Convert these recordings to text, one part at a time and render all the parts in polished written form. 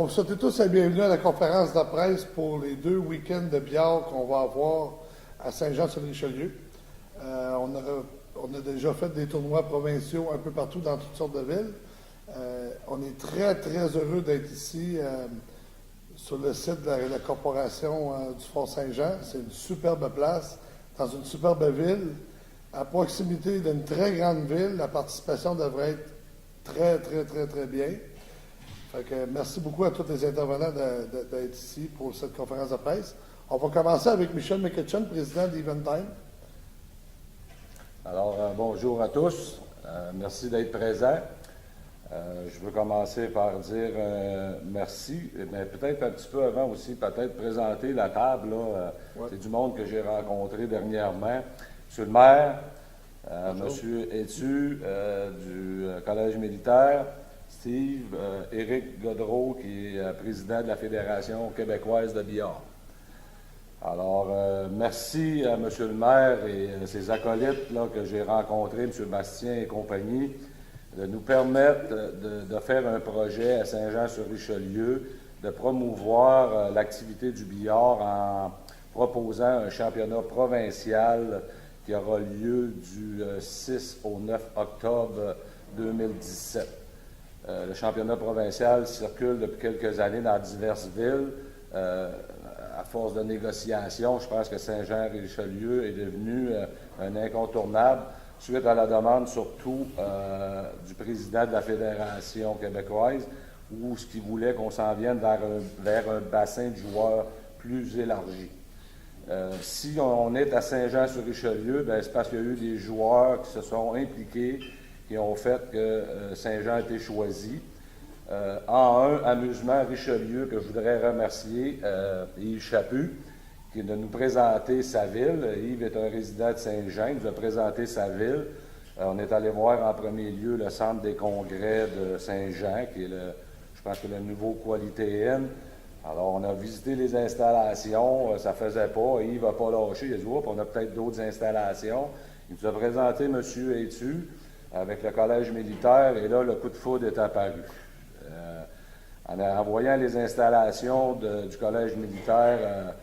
va vous souhaiter tous la bienvenue à la conférence de presse pour les 2 week-ends de billard qu'on va avoir à Saint-Jean-sur-Richelieu. On a déjà fait des tournois provinciaux un peu partout dans toutes sortes de villes. On est très, très heureux d'être ici sur le site de la corporation du Fort Saint-Jean. C'est une superbe place, dans une superbe ville, à proximité d'une très grande ville. La participation devrait être très, très, très, très bien. Fait que merci beaucoup à tous les intervenants d'être ici pour cette conférence de presse. On va commencer avec Michel McEachern, président d'Eventime. Alors, bonjour à tous. Merci d'être présents. Je veux commencer par dire merci, mais peut-être un petit peu avant aussi, peut-être présenter la table. Ouais. C'est du monde que j'ai rencontré dernièrement. Monsieur le maire, Monsieur Etu du Collège militaire, Steve, Éric Godreau, qui est président de la Fédération québécoise de billard. Alors, merci à M. le maire et ses acolytes là, que j'ai rencontrés, M. Bastien et compagnie, de nous permettre de faire un projet à Saint-Jean-sur-Richelieu, de promouvoir l'activité du billard en proposant un championnat provincial qui aura lieu du 6 au 9 octobre 2017. Le championnat provincial circule depuis quelques années dans diverses villes. À force de négociations, je pense que Saint-Jean-Richelieu est devenu un incontournable suite à la demande surtout du président de la Fédération québécoise, où ce qu'il voulait qu'on s'en vienne vers un bassin de joueurs plus élargi. Si on est à Saint-Jean-sur-Richelieu, c'est parce qu'il y a eu des joueurs qui se sont impliqués, qui ont fait que Saint-Jean a été choisi. Amusement Richelieu, que je voudrais remercier, Yves Chaput, qui est de nous présenter sa ville. Yves est un résident de Saint-Jean, il nous a présenté sa ville. On est allé voir en premier lieu le centre des congrès de Saint-Jean, qui est, je pense que le nouveau Qualité Inn. Alors, on a visité les installations, ça faisait pas, Yves n'a pas lâché, il a dit, on a peut-être d'autres installations. Il nous a présenté M. Etu avec le collège militaire, et là, le coup de foudre est apparu. En voyant les installations du collège militaire,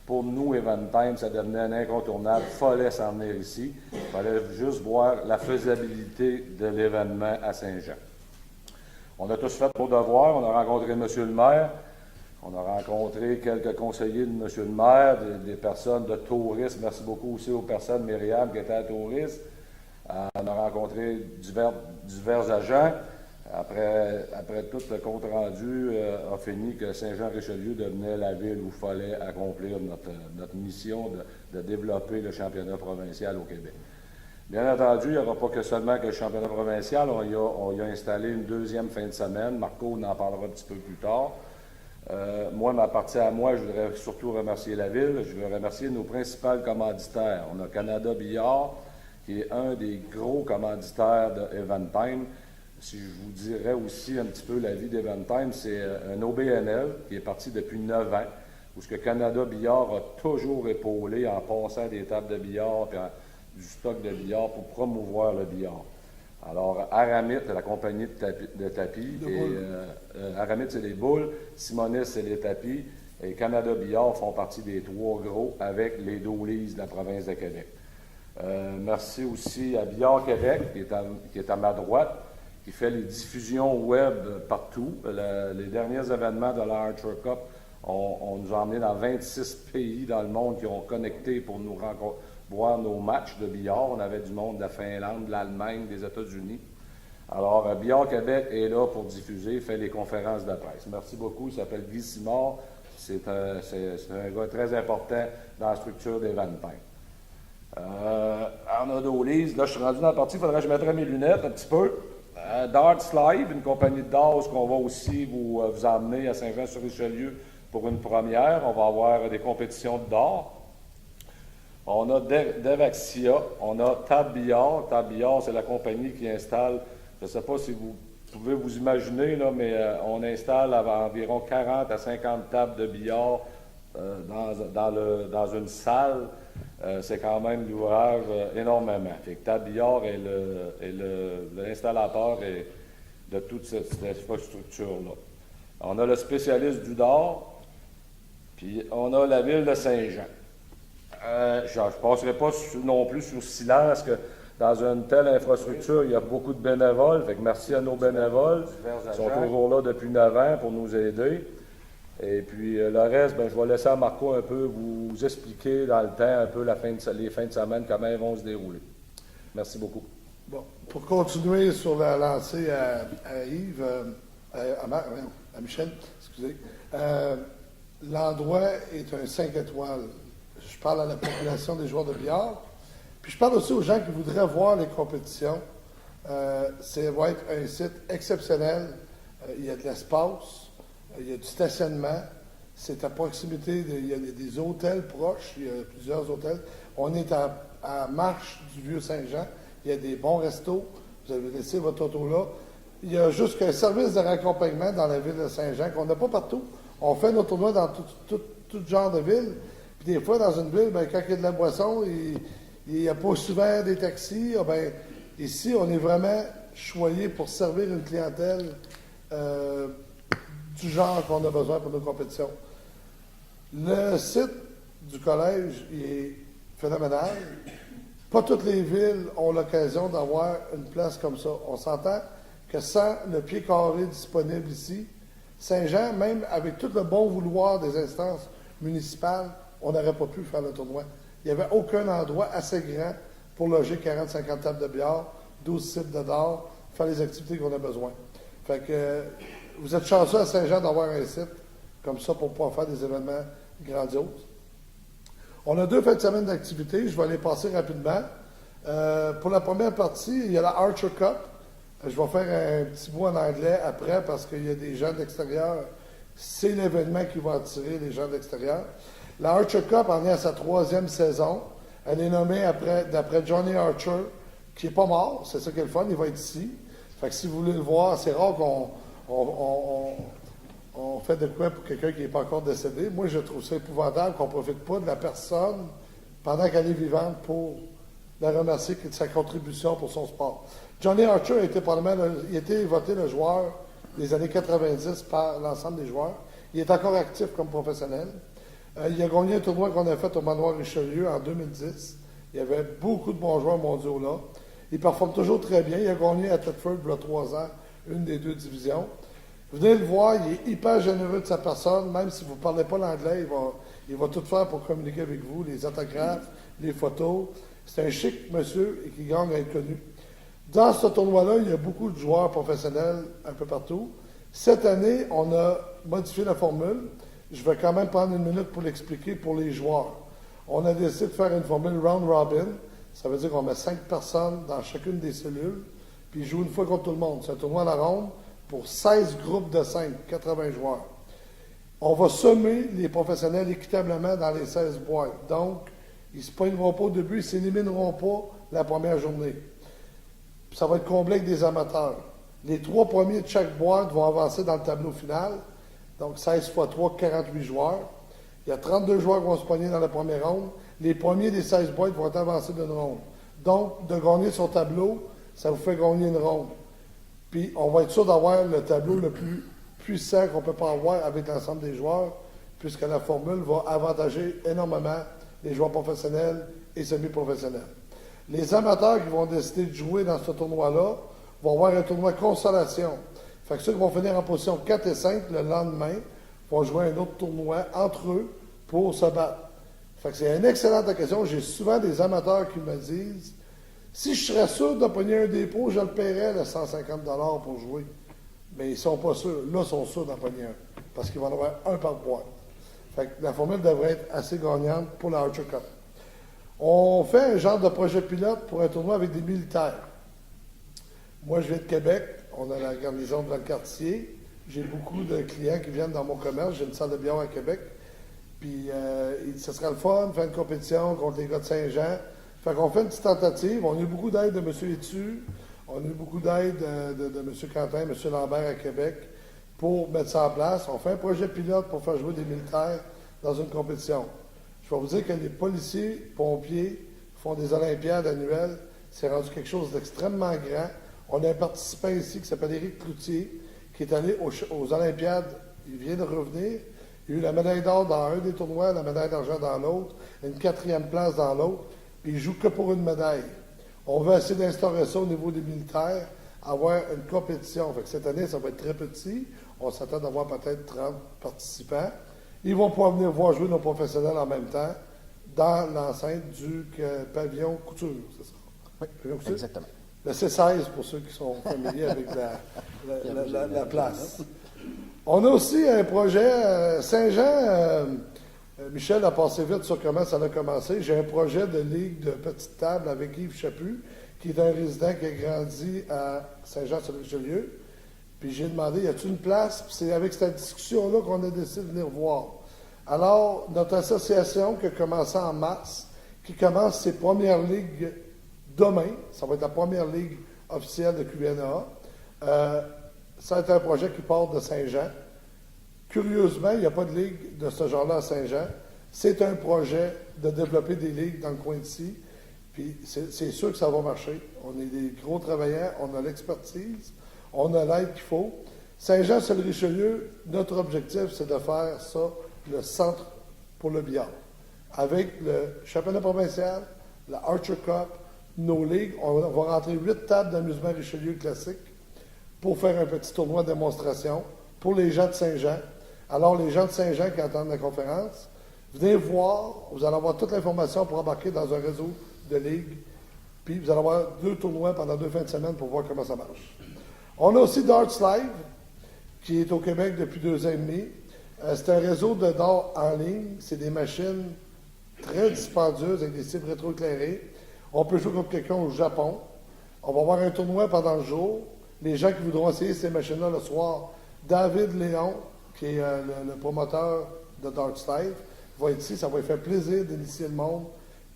pour nous, Eventime, ça devenait un incontournable. Il fallait s'en venir ici. Il fallait juste voir la faisabilité de l'événement à Saint-Jean. On a tous fait nos devoirs. On a rencontré M. le maire. On a rencontré quelques conseillers de M. le maire, des personnes de tourisme. Merci beaucoup aussi aux personnes, Myriam, qui étaient à tourisme. On a rencontré divers agents. Après tout le compte-rendu a fini que Saint-Jean-Richelieu devenait la ville où il fallait accomplir notre mission de développer le championnat provincial au Québec. Bien entendu, il n'y aura pas que seulement que le championnat provincial. On y a installé une deuxième fin de semaine. Marco en parlera un petit peu plus tard. Moi, ma partie à moi, je voudrais surtout remercier la ville. Je veux remercier nos principaux commanditaires. On a Canada Billard, qui est un des gros commanditaires de Eventime. Si je vous dirais aussi un petit peu la vie d'Eventime, c'est un OBNL qui est parti depuis 9 ans, où ce que Canada Billard a toujours épaulé en passant des tables de billard et du stock de billard pour promouvoir le billard. Alors, Aramit, la compagnie de tapis, Aramit, c'est les boules, Simonis, c'est les tapis, et Canada Billard font partie des 3 gros avec les Doolies de la province de Québec. Merci aussi à Billard Québec, qui est à ma droite, qui fait les diffusions web partout. Les derniers événements de la Archer Cup, on nous a emmenés dans 26 pays dans le monde qui ont connecté pour nous voir nos matchs de billard. On avait du monde de la Finlande, de l'Allemagne, des États-Unis. Alors, Billard Québec est là pour diffuser, fait les conférences de presse. Merci beaucoup. Il s'appelle Guy Simard. C'est un gars très important dans la structure des Eventime. Arnaud Lise, là, je suis rendu dans la partie, il faudrait que je mettrais mes lunettes un petit peu. Darts Live, une compagnie de darts qu'on va aussi vous emmener à Saint-Jean-sur-Richelieu pour une première. On va avoir des compétitions de darts. On a Devaxia, on a Tab Billard. Tab Billard, c'est la compagnie qui installe, je ne sais pas si vous pouvez vous imaginer, là, mais on installe environ 40 à 50 tables de billard dans une salle. C'est quand même l'ouvrage énormément. Fait que Tab Billard est l'installateur de toute cette infrastructure-là. On a le spécialiste du Nord, puis on a la ville de Saint-Jean. Je ne passerai pas non plus sous silence que dans une telle infrastructure, il y a beaucoup de bénévoles. Fait que merci à nos bénévoles. Ils sont toujours là depuis 9 ans pour nous aider. Et puis le reste, je vais laisser à Marco un peu vous expliquer dans le temps un peu les fins de semaine, comment elles vont se dérouler. Merci beaucoup. Bon, pour continuer sur la lancée à Yves, à Michel, excusez, l'endroit est un 5 étoiles. Je parle à la population des joueurs de billard. Puis je parle aussi aux gens qui voudraient voir les compétitions. Ça va être un site exceptionnel. Il y a de l'espace, il y a du stationnement. C'est à proximité, il y a des hôtels proches, il y a plusieurs hôtels. On est à marche du Vieux-Saint-Jean. Il y a des bons restos. Vous avez laissé votre auto là. Il y a juste qu'un service de raccompagnement dans la ville de Saint-Jean qu'on n'a pas partout. On fait nos tournois dans tout genre de ville. Puis des fois, dans une ville, quand il y a de la boisson, il n'y a pas souvent des taxis. Ici, on est vraiment choyé pour servir une clientèle du genre qu'on a besoin pour nos compétitions. Le site du collège est phénoménal. Pas toutes les villes ont l'occasion d'avoir une place comme ça. On s'entend que sans le pied carré disponible ici, Saint-Jean, même avec tout le bon vouloir des instances municipales, on n'aurait pas pu faire le tournoi. Il n'y avait aucun endroit assez grand pour loger 40-50 tables de billard, 12 sites de dard, faire les activités qu'on a besoin. Fait que vous êtes chanceux à Saint-Jean d'avoir un site comme ça pour pouvoir faire des événements grandioses. On a 2 fins de semaine d'activité, je vais les passer rapidement. Pour la première partie, il y a la Archer Cup. Je vais faire un petit bout en anglais après parce qu'il y a des gens d'extérieur. C'est l'événement qui va attirer les gens d'extérieur. La Archer Cup en est à sa 3e saison. Elle est nommée d'après Johnny Archer, qui n'est pas mort. C'est ça qui est le fun, il va être ici. Fait que si vous voulez le voir, c'est rare qu'on fait de quoi pour quelqu'un qui n'est pas encore décédé. Moi, je trouve ça épouvantable qu'on ne profite pas de la personne pendant qu'elle est vivante pour la remercier de sa contribution pour son sport. Johnny Archer a été voté le joueur des années 90 par l'ensemble des joueurs. Il est encore actif comme professionnel. Il a gagné un tournoi qu'on a fait au Manoir Richelieu en 2010. Il y avait beaucoup de bons joueurs mondiaux là. Il performe toujours très bien. Il a gagné à Thetford il y a 3 ans, une des 2 divisions. Venez le voir, il est hyper généreux de sa personne, même si vous ne parlez pas l'anglais, il va tout faire pour communiquer avec vous, les autographes, les photos. C'est un chic monsieur et qui gagne à être connu. Dans ce tournoi-là, il y a beaucoup de joueurs professionnels un peu partout. Cette année, on a modifié la formule. Je vais quand même prendre une minute pour l'expliquer pour les joueurs. On a décidé de faire une formule round robin. Ça veut dire qu'on met 5 personnes dans chacune des cellules, puis ils jouent une fois contre tout le monde. C'est un tournoi à la ronde pour 16 groupes de 5, 80 joueurs. On va sommer les professionnels équitablement dans les 16 boîtes. Donc, ils ne se poigneront pas au début, ils ne s'élimineront pas la première journée. Puis ça va être comblé avec des amateurs. Les 3 premiers de chaque boîte vont avancer dans le tableau final. Donc, 16 x 3, 48 joueurs. Il y a 32 joueurs qui vont se pogner dans la première ronde. Les premiers des 16 boîtes vont avancer d'une ronde. Donc, de gagner son tableau, ça vous fait gagner une ronde. Puis, on va être sûr d'avoir le tableau le plus puissant qu'on ne peut pas avoir avec l'ensemble des joueurs, puisque la formule va avantager énormément les joueurs professionnels et semi-professionnels. Les amateurs qui vont décider de jouer dans ce tournoi-là vont avoir un tournoi consolation. Fait que ceux qui vont finir en position 4 et 5 le lendemain vont jouer un autre tournoi entre eux pour se battre. Fait que c'est une excellente occasion. J'ai souvent des amateurs qui me disent si je serais sûr de pogner un dépôt, je le paierais le 150 $ pour jouer. Mais ils ne sont pas sûrs. Là, ils sont sûrs d'en pogner un. Parce qu'il va en avoir un par boîte. Fait que la formule devrait être assez gagnante pour la Archer Cup. On fait un genre de projet pilote pour un tournoi avec des militaires. Moi, je viens de Québec. On a la garnison de Valcartier. J'ai beaucoup de clients qui viennent dans mon commerce. J'ai une salle de billard à Québec. Puis, ce sera le fun, faire une compétition contre les gars de Saint-Jean. Fait qu'on fait une petite tentative. On a eu beaucoup d'aide de M. Etu. On a eu beaucoup d'aide de M. Quentin, M. Lambert à Québec pour mettre ça en place. On fait un projet pilote pour faire jouer des militaires dans une compétition. Je vais vous dire que les policiers, pompiers font des olympiades annuelles. C'est rendu quelque chose d'extrêmement grand. On a un participant ici qui s'appelle Éric Cloutier, qui est allé aux olympiades Il vient de revenir. Il a eu la médaille d'or dans un des tournois, la médaille d'argent dans l'autre, une 4e place dans l'autre, puis il joue que pour une médaille. On veut essayer d'instaurer ça au niveau des militaires, avoir une compétition. Fait que cette année, ça va être très petit. On s'attend d'avoir peut-être 30 participants. Ils vont pouvoir venir voir jouer nos professionnels en même temps dans l'enceinte du pavillon couture, c'est ça? Oui, exactement. Le C16 pour ceux qui sont familiers avec la place. On a aussi un projet, Saint-Jean, Michel a passé vite sur comment ça a commencé. J'ai un projet de ligue de petite table avec Yves Chaput, qui est un résident qui a grandi à Saint-Jean-sur-Richelieu. Puis j'ai demandé, y a-t-il une place? Puis c'est avec cette discussion-là qu'on a décidé de venir voir. Alors, notre association qui a commencé en mars, qui commence ses premières ligues demain, ça va être la première ligue officielle de QNA. Ça va être un projet qui part de Saint-Jean. Curieusement, il n'y a pas de ligue de ce genre-là à Saint-Jean. C'est un projet de développer des ligues dans le coin d'ici. Puis c'est sûr que ça va marcher. On est des gros travailleurs, on a l'expertise, on a l'aide qu'il faut. Saint-Jean-sur-Richelieu, notre objectif, c'est de faire ça, le centre pour le billard. Avec le championnat provincial, la Archer Cup, nos ligues, on va rentrer 8 tables d'amusement Richelieu classique pour faire un petit tournoi de démonstration pour les gens de Saint-Jean. Alors, les gens de Saint-Jean qui entendent la conférence, venez voir, vous allez avoir toute l'information pour embarquer dans un réseau de ligues, puis vous allez avoir 2 tournois pendant 2 fins de semaine pour voir comment ça marche. On a aussi Darts Live, qui est au Québec depuis 2 ans et demi. C'est un réseau de darts en ligne. C'est des machines très dispendieuses avec des cibles rétroéclairées. On peut jouer contre quelqu'un au Japon. On va avoir un tournoi pendant le jour. Les gens qui voudront essayer ces machines-là le soir, David Léon, qui est le promoteur de Darts Live, va être ici. Ça va lui faire plaisir d'initier le monde.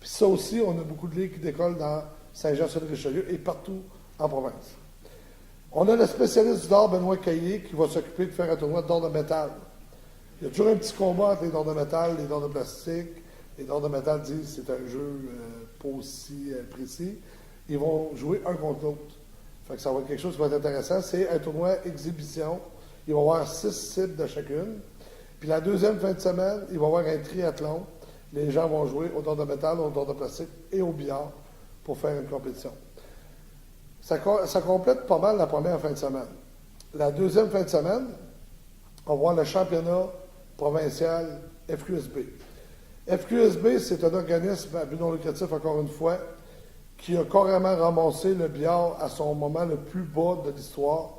Puis ça aussi, on a beaucoup de ligues qui décollent dans Saint-Jean-sur-Richelieu et partout en province. On a le spécialiste du dard, Benoît Caillé, qui va s'occuper de faire un tournoi de dard de métal. Il y a toujours un petit combat entre les dards de métal et les dards de plastique. Les dards de métal disent que c'est un jeu pas aussi précis. Ils vont jouer un contre l'autre. Fait que ça va être quelque chose qui va être intéressant. C'est un tournoi exhibition. Il va y avoir 6 cibles de chacune. Puis la deuxième fin de semaine, il va y avoir un triathlon. Les gens vont jouer au dard de métal, au dard de plastique et au billard pour faire une compétition. Ça complète pas mal la première fin de semaine. La deuxième fin de semaine, on va voir le championnat provincial FQSB. FQSB, c'est un organisme à but non lucratif, encore une fois, qui a carrément ramassé le billard à son moment le plus bas de l'histoire.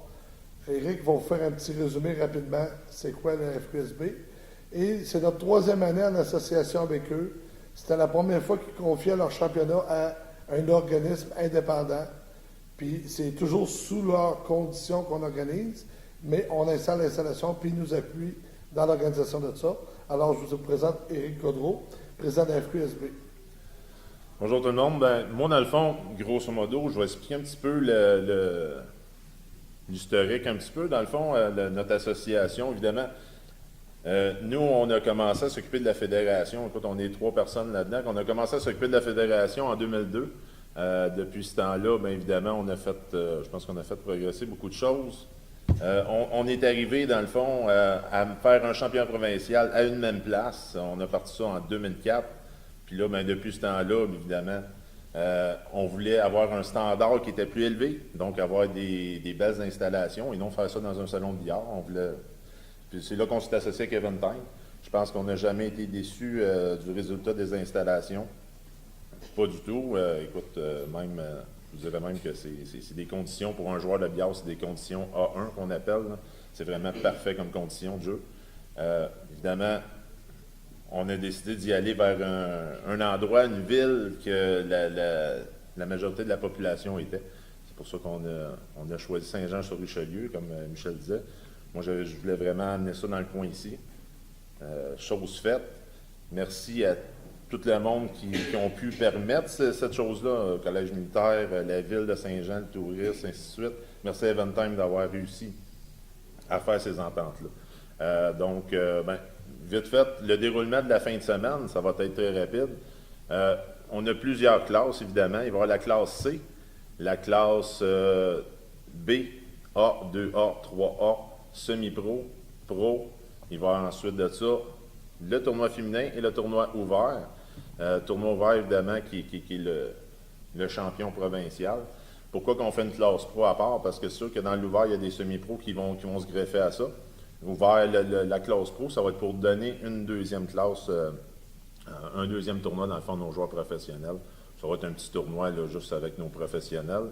Éric va vous faire un petit résumé rapidement, c'est quoi le FQSB. Et c'est notre 3e année en association avec eux. C'était la première fois qu'ils confiaient leur championnat à un organisme indépendant. Puis c'est toujours sous leurs conditions qu'on organise, mais on installe l'installation, puis ils nous appuient dans l'organisation de ça. Alors, je vous présente Éric Godreau, président de la FQSB. Bonjour tout le monde. Moi, dans le fond, grosso modo, je vais expliquer un petit peu l'historique, un petit peu, dans le fond, de notre association, évidemment. Nous, on a commencé à s'occuper de la fédération. Écoute, on est 3 personnes là-dedans. On a commencé à s'occuper de la fédération en 2002. Depuis ce temps-là, bien évidemment, on a fait, je pense qu'on a fait progresser beaucoup de choses. On est arrivé, dans le fond, à faire un championnat provincial à une même place. On a parti ça en 2004. Puis là, bien, depuis ce temps-là, évidemment, on voulait avoir un standard qui était plus élevé, donc avoir des belles installations et non faire ça dans un salon de billard. Puis c'est là qu'on s'est associé avec Eventime. Je pense qu'on n'a jamais été déçus du résultat des installations. Pas du tout. Écoute, je vous dirais même que c'est des conditions pour un joueur de billard, c'est des conditions A1 qu'on appelle. Là. C'est vraiment parfait comme condition de jeu. Évidemment, on a décidé d'y aller vers un endroit, une ville que la majorité de la population était. C'est pour ça qu'on a choisi Saint-Jean-sur-Richelieu, comme Michel disait. Moi, je voulais vraiment amener ça dans le coin ici. Chose faite. Merci à tout le monde qui ont pu permettre cette chose-là, le Collège militaire, la ville de Saint-Jean, le tourisme, ainsi de suite. Merci à Eventime d'avoir réussi à faire ces ententes-là. Vite fait, le déroulement de la fin de semaine, ça va être très rapide. On a plusieurs classes, évidemment. Il va y avoir la classe C, la classe B, A, 2A, 3A, semi-pro, pro, Il va y avoir ensuite de ça le tournoi féminin et le tournoi ouvert. Tournoi ouvert, évidemment, qui est le champion provincial. Pourquoi qu'on fait une classe pro à part? Parce que c'est sûr que dans l'ouvert, il y a des semi-pros qui vont se greffer à ça. Ouvert, la classe pro, ça va être pour donner une deuxième classe, un deuxième tournoi, dans le fond, de nos joueurs professionnels. Ça va être un petit tournoi là, juste avec nos professionnels.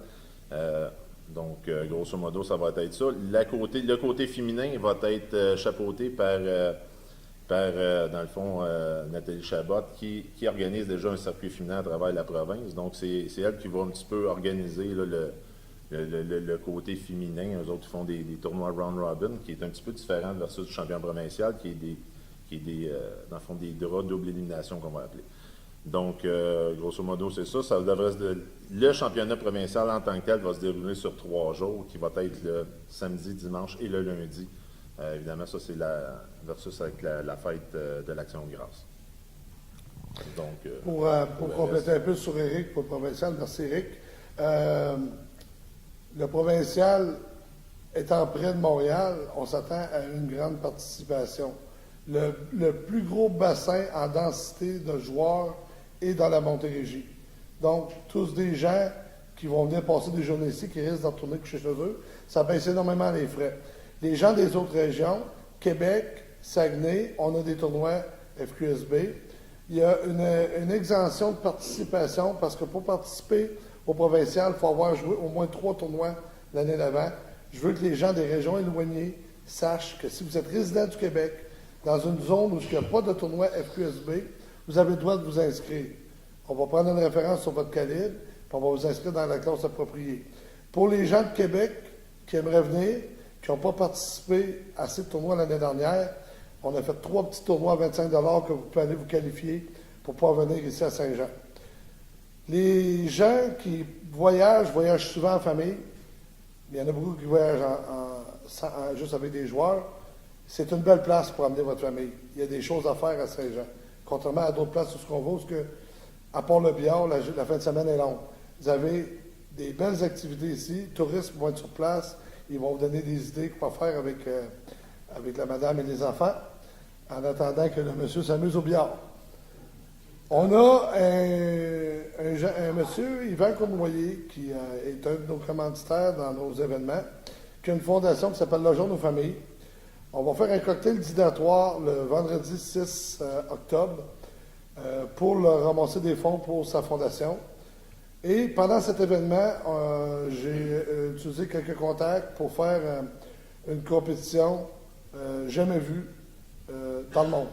Donc, grosso modo, ça va être ça. Le côté féminin va être chapeauté par dans le fond, Nathalie Chabot, qui organise déjà un circuit féminin à travers la province. Donc, c'est elle qui va un petit peu organiser là, le côté féminin. Eux autres, ils font des tournois round-robin, qui est un petit peu différent versus le champion provincial, qui est dans le fond, des draps double élimination, qu'on va appeler. Donc, grosso modo, c'est ça. Le championnat provincial en tant que tel va se dérouler sur 3 jours, qui va être le samedi, dimanche et le lundi. Évidemment, ça, c'est versus avec la fête de l'Action de grâce. Donc, pour compléter un peu sur Éric, pour le provincial, merci Éric. Le provincial étant près de Montréal, on s'attend à une grande participation. Le plus gros bassin en densité de joueurs est dans la Montérégie. Donc, tous des gens qui vont venir passer des journées ici, qui risquent d'en retourner chez eux, ça baisse énormément les frais. Les gens des autres régions, Québec, Saguenay, on a des tournois FQSB. Il y a une exemption de participation parce que pour participer au provincial, il faut avoir joué au moins 3 tournois l'année d'avant. Je veux que les gens des régions éloignées sachent que si vous êtes résident du Québec, dans une zone où il n'y a pas de tournoi FQSB, vous avez le droit de vous inscrire. On va prendre une référence sur votre calibre, puis on va vous inscrire dans la classe appropriée. Pour les gens de Québec qui aimeraient venir, qui n'ont pas participé à ces tournois l'année dernière, on a fait 3 petits tournois à 25 $ que vous pouvez aller vous qualifier pour pouvoir venir ici à Saint-Jean. Les gens qui voyagent souvent en famille. Il y en a beaucoup qui voyagent juste avec des joueurs. C'est une belle place pour amener votre famille. Il y a des choses à faire à Saint-Jean. Contrairement à d'autres places où ce qu'on va, parce que, à part le billard, la fin de semaine est longue. Vous avez des belles activités ici. Les touristes vont être sur place. Ils vont vous donner des idées quoi faire avec la madame et les enfants, en attendant que le monsieur s'amuse au billard. On a un monsieur, Yvan Cournoyer, qui est un de nos commanditaires dans nos événements, qui a une fondation qui s'appelle Logeons nos familles. On va faire un cocktail dînatoire le vendredi 6 octobre pour ramasser des fonds pour sa fondation. Et pendant cet événement, j'ai utilisé quelques contacts pour faire une compétition jamais vue dans le monde.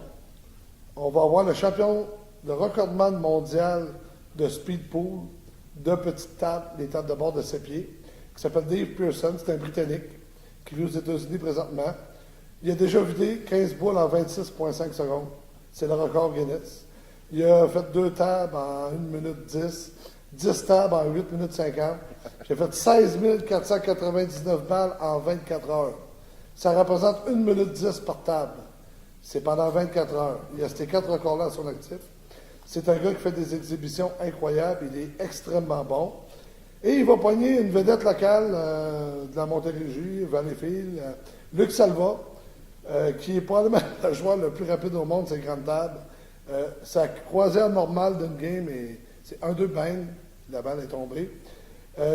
On va avoir le recordman mondial de speed pool de petites tables, des tables de bord de 7 pieds, qui s'appelle Dave Pearson. C'est un Britannique qui vit aux États-Unis présentement. Il a déjà vidé 15 boules en 26,5 secondes. C'est le record Guinness. Il a fait 2 tables en 1 minute 10, 10 tables en 8 minutes 50. J'ai fait 16 499 balles en 24 heures. Ça représente 1 minute 10 par table. C'est pendant 24 heures. Il a ces 4 records-là à son actif. C'est un gars qui fait des exhibitions incroyables. Il est extrêmement bon. Et il va pogner une vedette locale de la Montérégie, Valleyfield, Luc Salva, qui est probablement le joueur le plus rapide au monde, ces grandes tables. Sa croisière normale d'une game, c'est 1-2 bang, la balle est tombée.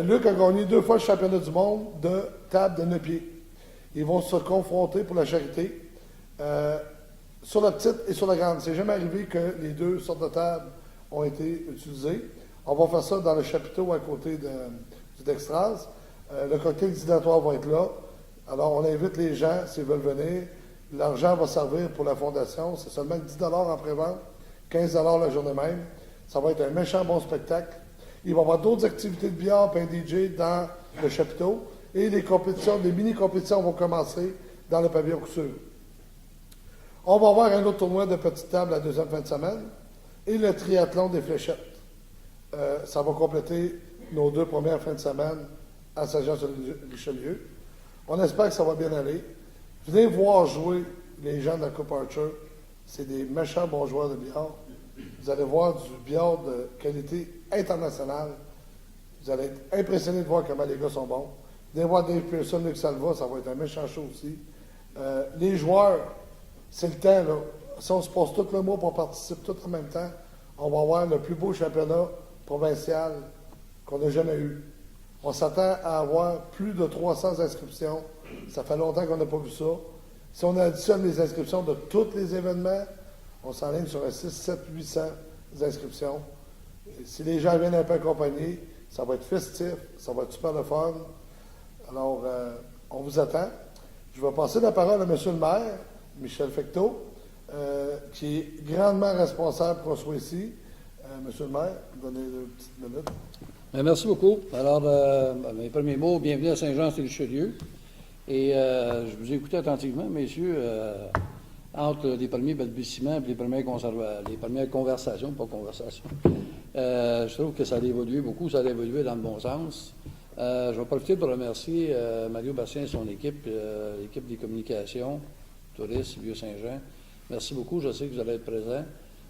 Luc a gagné 2 fois le championnat du monde de table de 9 pieds. Ils vont se confronter pour la charité. Sur la petite et sur la grande. C'est jamais arrivé que les 2 sortes de tables ont été utilisées. On va faire ça dans le chapiteau à côté du Dextras. Le cocktail dînatoire va être là. Alors, on invite les gens s'ils veulent venir. L'argent va servir pour la fondation. C'est seulement 10 $ en pré-vente, 15 $ la journée même. Ça va être un méchant bon spectacle. Il va y avoir d'autres activités de billard et un DJ dans le chapiteau. Et les compétitions, les mini-compétitions vont commencer dans le pavillon Couture. On va avoir un autre tournoi de petites tables la deuxième fin de semaine et le triathlon des fléchettes. Ça va compléter nos 2 premières fins de semaine à Saint-Jean-sur-Richelieu. On espère que ça va bien aller. Venez voir jouer les gens de la Coupe Archer. C'est des méchants bons joueurs de billard. Vous allez voir du billard de qualité internationale. Vous allez être impressionnés de voir comment les gars sont bons. Venez voir Dave Pearson, Luc Salva, ça va être un méchant show aussi. Les joueurs, c'est le temps, là. Si on se passe tout le mois pour participer tout en même temps, on va avoir le plus beau championnat provincial qu'on n'a jamais eu. On s'attend à avoir plus de 300 inscriptions. Ça fait longtemps qu'on n'a pas vu ça. Si on additionne les inscriptions de tous les événements, on s'enligne sur un 6, 7, 800 inscriptions. Et si les gens viennent un peu accompagnés, ça va être festif, ça va être super le fun. Alors, on vous attend. Je vais passer la parole à M. le maire, Michel Fecteau, qui est grandement responsable qu'on soit ici. Monsieur le maire, donnez une petite minute. Merci beaucoup. Alors, mes premiers mots, bienvenue à Saint-Jean-sur-Richelieu. Et je vous ai écouté attentivement, messieurs, entre les premiers balbutiements et les premières conversations, pas conversations. Je trouve que ça a évolué beaucoup, ça a évolué dans le bon sens. Je vais profiter pour remercier Mario Bastien et son équipe, l'équipe des communications, touristes, Vieux-Saint-Jean. Merci beaucoup, je sais que vous allez être présents.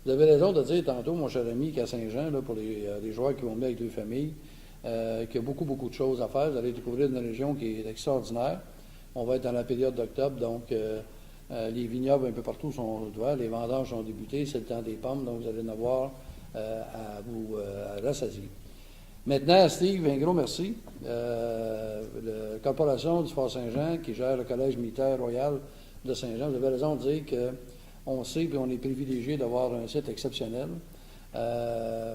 Vous avez raison de dire tantôt, mon cher ami, qu'à Saint-Jean, là, pour les joueurs qui vont venir avec deux familles, qu'il y a beaucoup, beaucoup de choses à faire. Vous allez découvrir une région qui est extraordinaire. On va être dans la période d'octobre, donc les vignobles un peu partout sont ouverts, les vendanges ont débuté, c'est le temps des pommes, donc vous allez en avoir à vous rassasier. Maintenant, Steve, un gros merci. La corporation du Fort Saint-Jean, qui gère le Collège militaire royal de Saint-Jean, vous avez raison de dire qu'on sait et on est privilégié d'avoir un site exceptionnel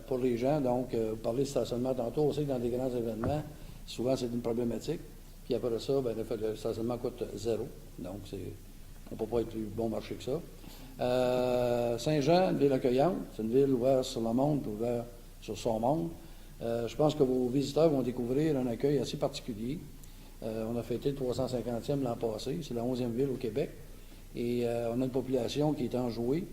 pour les gens. Donc, vous parlez de stationnement tantôt, on sait que dans des grands événements, souvent c'est une problématique. Puis après ça, le stationnement coûte zéro. Donc, on ne peut pas être plus bon marché que ça. Saint-Jean, une ville accueillante, c'est une ville ouverte sur le monde, ouverte sur son monde. Je pense que vos visiteurs vont découvrir un accueil assez particulier. On a fêté le 350e l'an passé. C'est la 11e ville au Québec. Et on a une population qui est enjouée.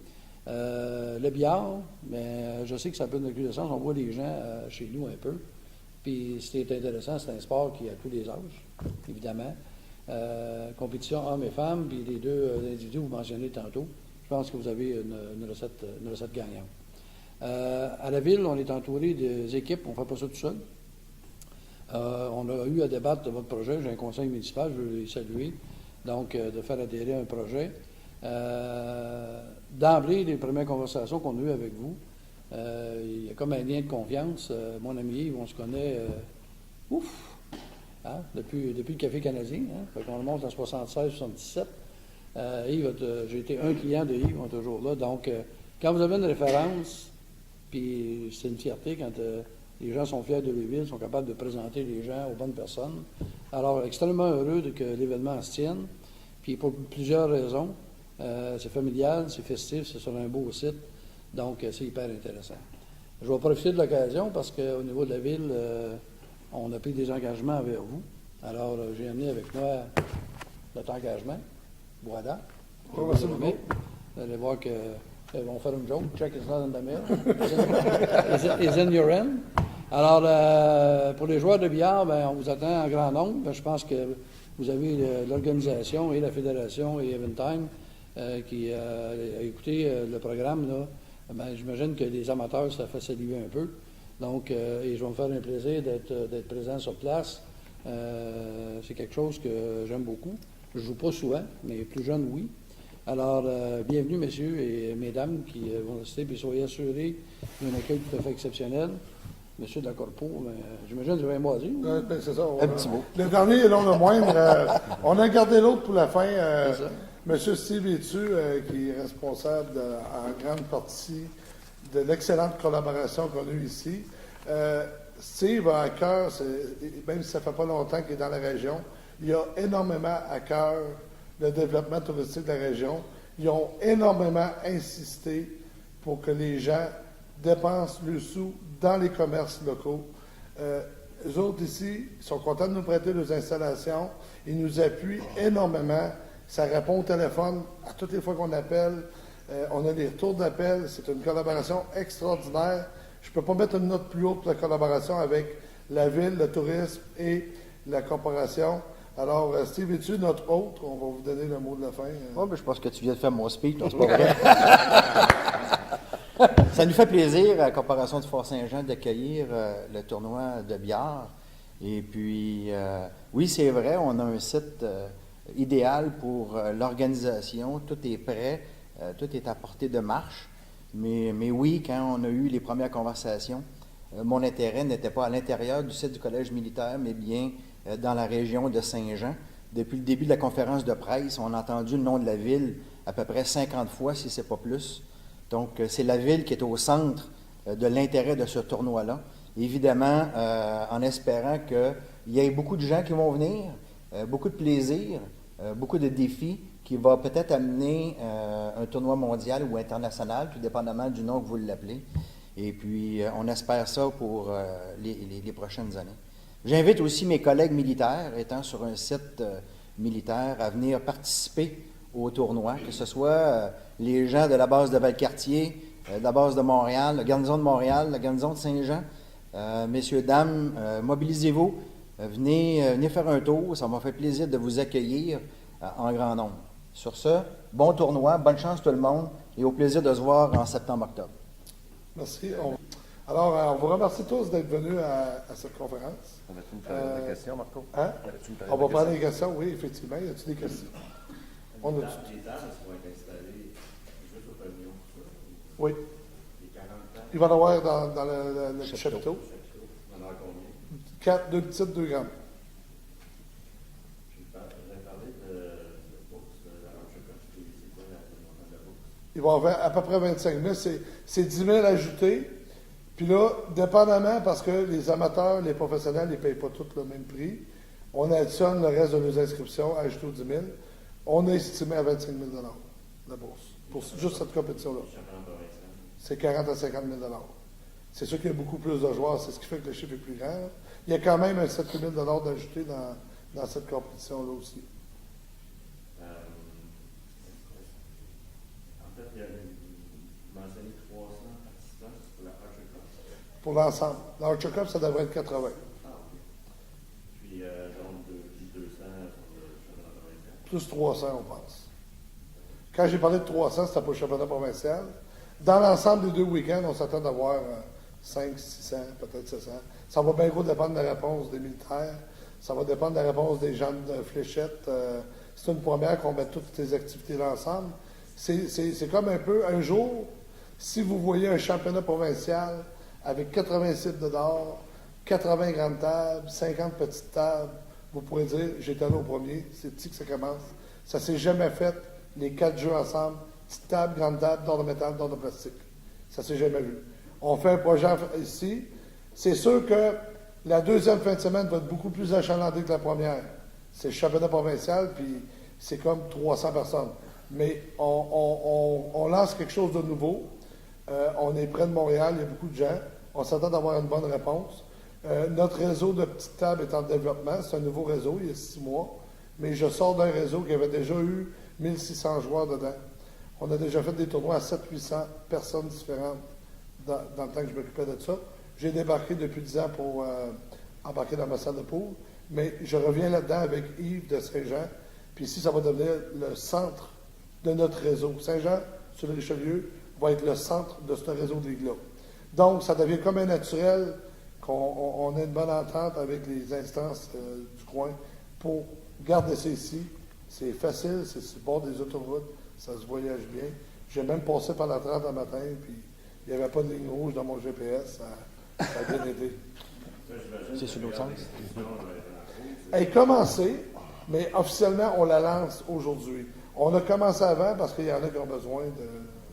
Le billard, mais je sais que ça peut être une recrudescence. On voit les gens chez nous un peu. Puis ce qui est intéressant, c'est un sport qui a tous les âges, évidemment. Compétition hommes et femmes, puis les deux individus que vous mentionnez tantôt. Je pense que vous avez une recette gagnante. À la ville, on est entouré des équipes, on ne fait pas ça tout seul. On a eu à débattre de votre projet, j'ai un conseil municipal, je veux les saluer, donc de faire adhérer à un projet. D'emblée, les premières conversations qu'on a eues avec vous, il y a comme un lien de confiance. Mon ami Yves, on se connaît, depuis le Café canadien, fait qu'on remonte en 76-77. Yves, j'ai été un client de Yves, on est toujours là, donc quand vous avez une référence, puis c'est une fierté quand les gens sont fiers de l'Éville, sont capables de présenter les gens aux bonnes personnes. Alors, extrêmement heureux que l'événement se tienne. Puis pour plusieurs raisons. C'est familial, c'est festif, c'est sur un beau site. Donc, c'est hyper intéressant. Je vais profiter de l'occasion parce qu'au niveau de la ville, on a pris des engagements envers vous. Alors, j'ai amené avec moi notre engagement. Voilà. Merci beaucoup. Vous allez voir que ils vont faire une joke. Check is not in the mail. Is in your end. Alors, pour les joueurs de billard, on vous attend en grand nombre. Je pense que vous avez l'organisation et la fédération et Eventime qui a écouté le programme. Là. J'imagine que les amateurs, ça fait saluer un peu. Donc, et je vais me faire un plaisir d'être présent sur place. C'est quelque chose que j'aime beaucoup. Je ne joue pas souvent, mais plus jeune, oui. Alors, bienvenue, messieurs et mesdames qui vont rester, puis soyez assurés d'un accueil tout à fait exceptionnel. Monsieur de la Corpo, j'imagine que vous avez un mot à dire. C'est ça. Un petit mot. Le dernier est non le moindre. On a gardé l'autre pour la fin. Monsieur Steve Etu, qui est responsable en grande partie de l'excellente collaboration qu'on a eue ici. Steve a à cœur, même si ça ne fait pas longtemps qu'il est dans la région, il a énormément à cœur le développement touristique de la région. Ils ont énormément insisté pour que les gens dépensent le sous dans les commerces locaux. Eux autres ici, ils sont contents de nous prêter leurs installations. Ils nous appuient énormément. Ça répond au téléphone à toutes les fois qu'on appelle. On a des retours d'appel. C'est une collaboration extraordinaire. Je ne peux pas mettre une note plus haute pour la collaboration avec la ville, le tourisme et la corporation. Alors, Steve, es-tu notre hôte? On va vous donner le mot de la fin. Je pense que tu viens de faire mon speech, non, c'est pas vrai. Ça nous fait plaisir, à Corporation du Fort-Saint-Jean, d'accueillir le tournoi de billard. Et puis, oui, c'est vrai, on a un site idéal pour l'organisation. Tout est prêt, tout est à portée de marche. Mais oui, quand on a eu les premières conversations, mon intérêt n'était pas à l'intérieur du site du Collège militaire, mais bien dans la région de Saint-Jean. Depuis le début de la conférence de presse, on a entendu le nom de la ville à peu près 50 fois, si ce n'est pas plus. Donc, c'est la ville qui est au centre de l'intérêt de ce tournoi-là. Évidemment, en espérant qu'il y ait beaucoup de gens qui vont venir, beaucoup de plaisir, beaucoup de défis, qui va peut-être amener un tournoi mondial ou international, tout dépendamment du nom que vous l'appelez. Et puis, on espère ça pour les prochaines années. J'invite aussi mes collègues militaires, étant sur un site militaire, à venir participer au tournoi, que ce soit les gens de la base de Valcartier, de la base de Montréal, la garnison de Montréal, la garnison de Saint-Jean. Messieurs, dames, mobilisez-vous, venez faire un tour, ça m'a fait plaisir de vous accueillir en grand nombre. Sur ce, bon tournoi, bonne chance tout le monde et au plaisir de se voir en septembre-octobre. Merci. Alors, on vous remercie tous d'être venus à cette conférence. Tu me faire des questions, Marco? Hein? Tu me ferais On va des prendre des questions, oui, effectivement. Y a-t-il des questions? On a Les tables, est-ce qu'on va être installées juste au pavillon, tout ça? Oui. Les 40 tables, Il va y en avoir dans le chapiteau. on en a combien? 4, 2 petites, 2 grandes. Vous avez parlé de bourse, de la Ranchoka, c'est quoi le montant de la bourse? Il va y avoir à peu près 25 000. C'est 10 000 ajoutés. Puis là, dépendamment, parce que les amateurs, les professionnels, ils ne payent pas tous le même prix, on additionne le reste de nos inscriptions, ajouté aux 10 000. On a estimé à 25 000 la bourse, pour juste cette compétition-là. C'est 40 à 50 000 C'est sûr qu'il y a beaucoup plus de joueurs, c'est ce qui fait que le chiffre est plus grand. Il y a quand même un 7 000 d'ajouté dans cette compétition-là aussi. En fait, il y a mentionné 300 participants pour la Archer Cup. Pour l'ensemble. L'Archer Cup, ça devrait être 80. Ah, ok. Puis, donc, plus 200 sur le championnat provincial. Plus 300, on pense. Quand j'ai parlé de 300, c'était pour le championnat provincial. Dans l'ensemble des 2 week-ends, on s'attend d'avoir 5, 600, peut-être 700. Ça va bien gros dépendre de la réponse des militaires. Ça va dépendre de la réponse des gens de fléchettes. C'est une première qu'on met toutes ces activités-là ensemble. C'est comme un peu, un jour, si vous voyez un championnat provincial avec 80 cibles de d'or, 80 grandes tables, 50 petites tables, vous pourrez dire, j'étais là au premier, c'est petit que ça commence. Ça s'est jamais fait, les 4 jeux ensemble, petite table, grande table, d'or de métal, d'or de plastique. Ça s'est jamais vu. On fait un projet ici. C'est sûr que la deuxième fin de semaine va être beaucoup plus achalandée que la première. C'est le championnat provincial, puis c'est comme 300 personnes. Mais on lance quelque chose de nouveau. On est près de Montréal, il y a beaucoup de gens. On s'attend d'avoir une bonne réponse. Notre réseau de petites tables est en développement. C'est un nouveau réseau, il y a 6 mois. Mais je sors d'un réseau qui avait déjà eu 1600 joueurs dedans. On a déjà fait des tournois à 700-800 personnes différentes dans le temps que je m'occupais de ça. J'ai débarqué depuis 10 ans pour embarquer dans ma salle de pool. Mais je reviens là-dedans avec Yves de Saint-Jean. Puis ici, ça va devenir le centre de notre réseau. Saint-Jean, sur le Richelieu, va être le centre de ce réseau de ligue-là. Donc, ça devient comme un naturel qu'on ait une bonne entente avec les instances du coin pour garder ça ici. C'est facile, c'est sur le bord des autoroutes, ça se voyage bien. J'ai même passé par la 30 le matin, puis il n'y avait pas de ligne rouge dans mon GPS. Ça a bien été. C'est sur l'autre sens? Elle est commencée, mais officiellement, on la lance aujourd'hui. On a commencé avant parce qu'il y en a qui ont besoin de...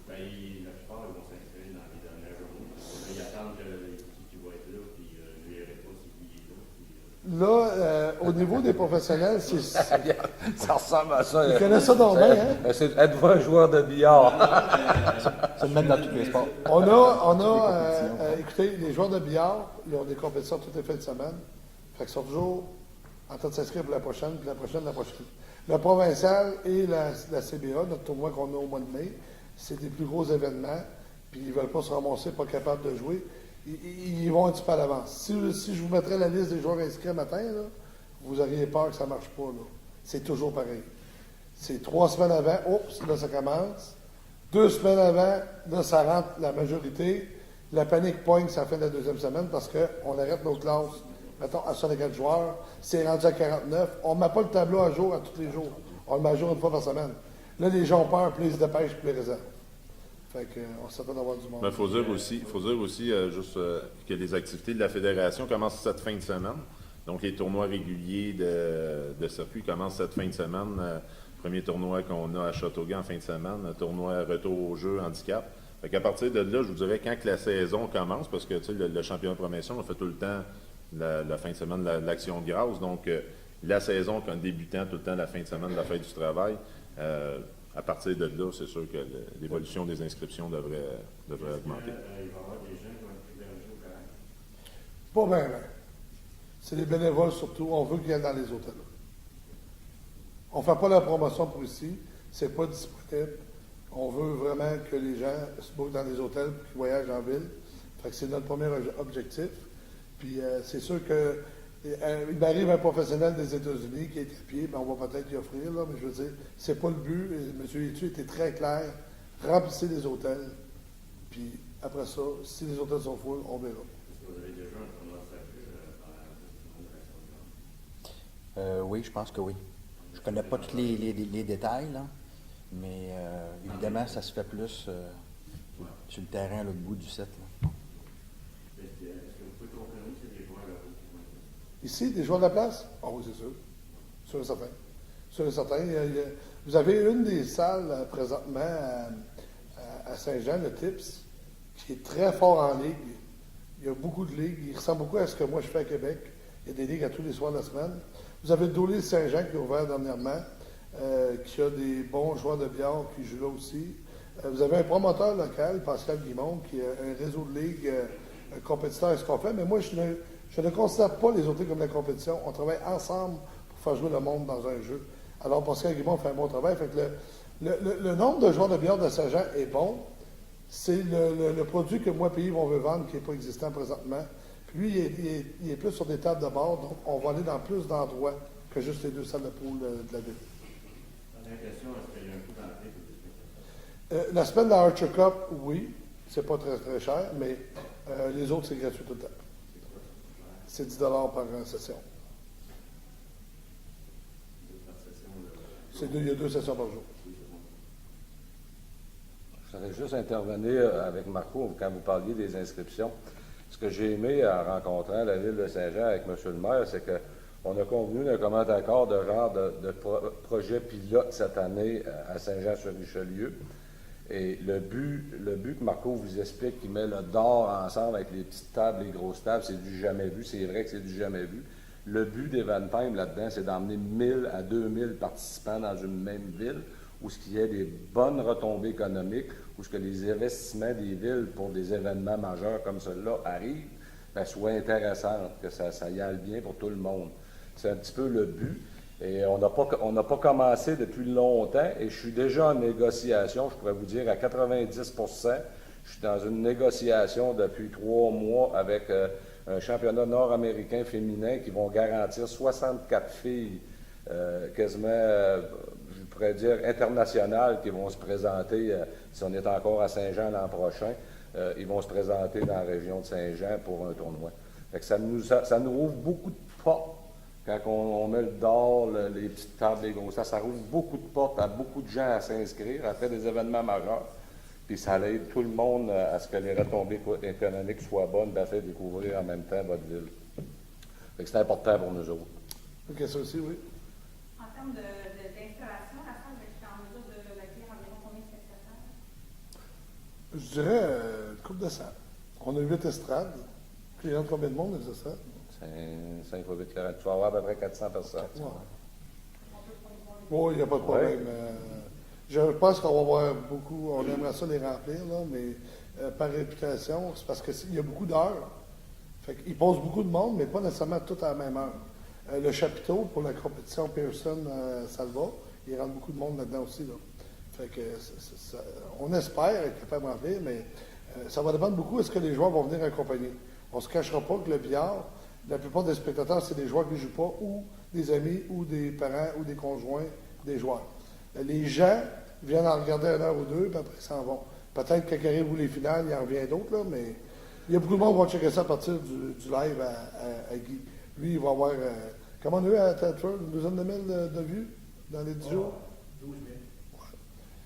Ben, la plupart ils vont s'inscrire dans les dernières journées. Ils attendent qui va être là, puis je ne verrai pas si qui est là. Là, au niveau des professionnels, c'est... Ça ressemble à ça. Ils connaissent ça donc bien, hein? Êtes-vous un joueur de billard? C'est le même dans tous les sports. On a écoutez, les joueurs de billard, ils ont des compétitions toutes les fins de semaine. Fait qu'ils sont toujours en train de s'inscrire pour la prochaine, puis la prochaine, la prochaine. Le provincial et la CBA, notre tournoi qu'on a au mois de mai, c'est des plus gros événements, puis ils ne veulent pas se ramasser, pas capables de jouer. Ils vont un petit peu à l'avance. Si je vous mettrais la liste des joueurs inscrits matin, là, vous auriez peur que ça ne marche pas. Là. C'est toujours pareil. C'est 3 semaines avant, oups, là ça commence. 2 semaines avant, là ça rentre la majorité. La panique pogne, ça fait la deuxième semaine parce qu'on arrête nos classes mettons, à 64 joueurs, c'est rendu à 49. On ne met pas le tableau à jour à tous les jours. On le met à jour une fois par semaine. Là, les gens ont peur, puis ils se dépêchent pour les réserves. Fait qu'on s'attend d'avoir du monde. Il faut dire aussi, que les activités de la Fédération commencent cette fin de semaine. Donc, les tournois réguliers de circuit commencent cette fin de semaine. Premier tournoi qu'on a à Châteauguay en fin de semaine, tournoi retour au jeu handicap. Fait qu'à partir de là, je vous dirais, quand que la saison commence, parce que le championnat de promotion, on fait tout le temps la fin de semaine de l'Action de grâce. Donc, la saison, quand débutant tout le temps la fin de semaine de la fête du travail, à partir de là, c'est sûr que l'évolution des inscriptions devrait augmenter. Il va y avoir des gens qui vont être hébergés au Canada. Pas bien, bien. C'est les bénévoles surtout. On veut qu'ils viennent dans les hôtels. On ne fait pas la promotion pour ici. C'est pas disponible. On veut vraiment que les gens se bookent dans les hôtels pour qu'ils voyagent en ville. Fait que c'est notre premier objectif. Puis c'est sûr que il m'arrive un professionnel des États-Unis qui est à pied, ben on va peut-être y offrir, là, mais je veux dire, c'est pas le but. M. Létu était très clair. Remplissez les hôtels. Puis après ça, si les hôtels sont full, on verra. Est-ce que vous avez déjà un tournoi de circuit par la Oui, je pense que oui. Je connais pas tous les détails, là, mais évidemment, ça se fait plus sur le terrain à l'autre bout du set. Là. Est-ce que vous pouvez confirmer que c'est des joueurs locaux qui vont être là? Ici, des joueurs de la place? Ah oui, c'est sûr. Sûr et certain. Sûr et certain. Vous avez une des salles présentement à Saint-Jean, le TIPS, qui est très fort en ligue. Il y a beaucoup de ligues. Il ressemble beaucoup à ce que moi je fais à Québec. Il y a des ligues à tous les soirs de la semaine. Vous avez le Dolly Saint-Jean qui a ouvert dernièrement, qui a des bons joueurs de billard qui jouent là aussi. Vous avez un promoteur local, Pascal Guimond, qui a un réseau de ligues compétiteur à ce qu'on fait. Mais moi, je ne considère pas les hôtels comme la compétition. On travaille ensemble pour faire jouer le monde dans un jeu. Alors, Pascal Guimond fait un bon travail. Fait que le nombre de joueurs de billard de Saint-Jean est bon. C'est le produit que moi, pays, on veut vendre, qui n'est pas existant présentement. Puis lui, il est plus sur des tables de bord, donc on va aller dans plus d'endroits que juste les deux salles de poule de la ville. Dernière question, est-ce qu'il y a un coût d'entrée pour les spectateurs? La semaine de la Archer Cup, oui, c'est pas très, très cher, mais les autres, c'est gratuit tout le temps. C'est 10 $ par session. Il y a 2 sessions par jour. Je voudrais juste intervenir avec Marco quand vous parliez des inscriptions. Ce que j'ai aimé en rencontrant la ville de Saint-Jean avec M. le maire, c'est qu'on a convenu d'un commun accord de genre de projet pilote cette année à Saint-Jean-sur-Richelieu. Et le but que Marco vous explique, qu'il met le d'or ensemble avec les petites tables, les grosses tables, c'est du jamais vu. C'est vrai que c'est du jamais vu. Le but d'Eventime là-dedans, c'est d'emmener 1000 à 2000 participants dans une même ville, où ce qu'il y ait des bonnes retombées économiques, où ce que les investissements des villes pour des événements majeurs comme ceux-là arrivent, soient intéressants, que ça y aille bien pour tout le monde. C'est un petit peu le but. Et on n'a pas commencé depuis longtemps, et je suis déjà en négociation, je pourrais vous dire à 90%. Je suis dans une négociation depuis 3 mois avec un championnat nord-américain féminin qui vont garantir 64 filles quasiment, je pourrais dire, internationales qui vont se présenter, si on est encore à Saint-Jean l'an prochain, ils vont se présenter dans la région de Saint-Jean pour un tournoi. Fait que ça nous ouvre beaucoup de portes. Quand on met le d'or, les petites tables, les grosses tables, ça ouvre beaucoup de portes à beaucoup de gens à s'inscrire, à faire des événements majeurs. Puis ça aide tout le monde à ce que les retombées économiques soient bonnes, à faire découvrir en même temps votre ville. Fait que c'est important pour nous autres. OK, ça aussi, oui. En termes d'installation, la salle est en mesure d'accueillir environ combien de spectateurs? Je dirais une couple de salles. On a 8 estrades. Puis il y a combien de monde, les estrades? 5 fois 8, 40. Tu vas avoir à peu près 400 personnes. Ouais. Oui, il n'y a pas de problème. Je pense qu'on va avoir beaucoup, on aimerait ça les remplir, là, mais par réputation, c'est parce qu'il y a beaucoup d'heures. Fait qu'ils posent beaucoup de monde, mais pas nécessairement tout à la même heure. Le chapiteau pour la compétition Pearson-Salva, il rentre beaucoup de monde là-dedans aussi. Là. Fait que on espère être capable de remplir, mais ça va dépendre beaucoup de ce que les joueurs vont venir accompagner. On ne se cachera pas que le billard, la plupart des spectateurs, c'est des joueurs qui ne jouent pas, ou des amis, ou des parents, ou des conjoints des joueurs. Les gens viennent en regarder 1 heure ou 2, puis après ils s'en vont. Peut-être quand arrivent les finales, il en revient d'autres, là, mais il y a beaucoup de monde qui vont checker ça à partir du live à Guy. lui, il va avoir... comment on a eu à Thetford? Une douzaine de mille de vues dans les 10 jours?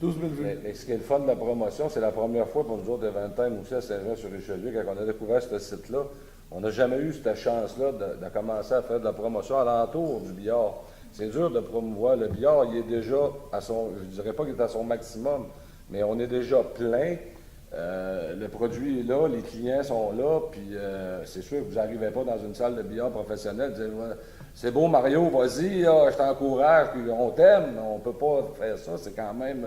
12 000 vues. Mais ce qui est le fun de la promotion, c'est la première fois pour nous autres, Eventime aussi à Saint-Jean-sur-Richelieu, quand on a découvert ce site-là, on n'a jamais eu cette chance-là de commencer à faire de la promotion alentour du billard. C'est dur de promouvoir le billard. Il est déjà à son, je ne dirais pas qu'il est à son maximum, mais on est déjà plein. Le produit est là, les clients sont là, puis c'est sûr que vous n'arrivez pas dans une salle de billard professionnelle et dire c'est beau Mario, vas-y, je t'encourage, puis on t'aime. On ne peut pas faire ça, c'est quand même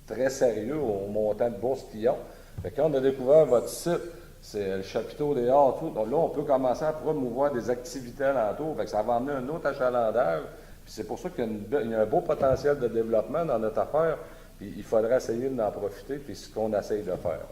très sérieux au montant de bourse qu'ils ont. Fait que quand on a découvert votre site, c'est le chapiteau des arts, tout. Donc là, on peut commencer à promouvoir des activités alentour. Fait que ça va amener un autre achalandage. Puis c'est pour ça qu'il y a un beau potentiel de développement dans notre affaire. Puis il faudrait essayer d'en profiter, puis c'est ce qu'on essaye de faire.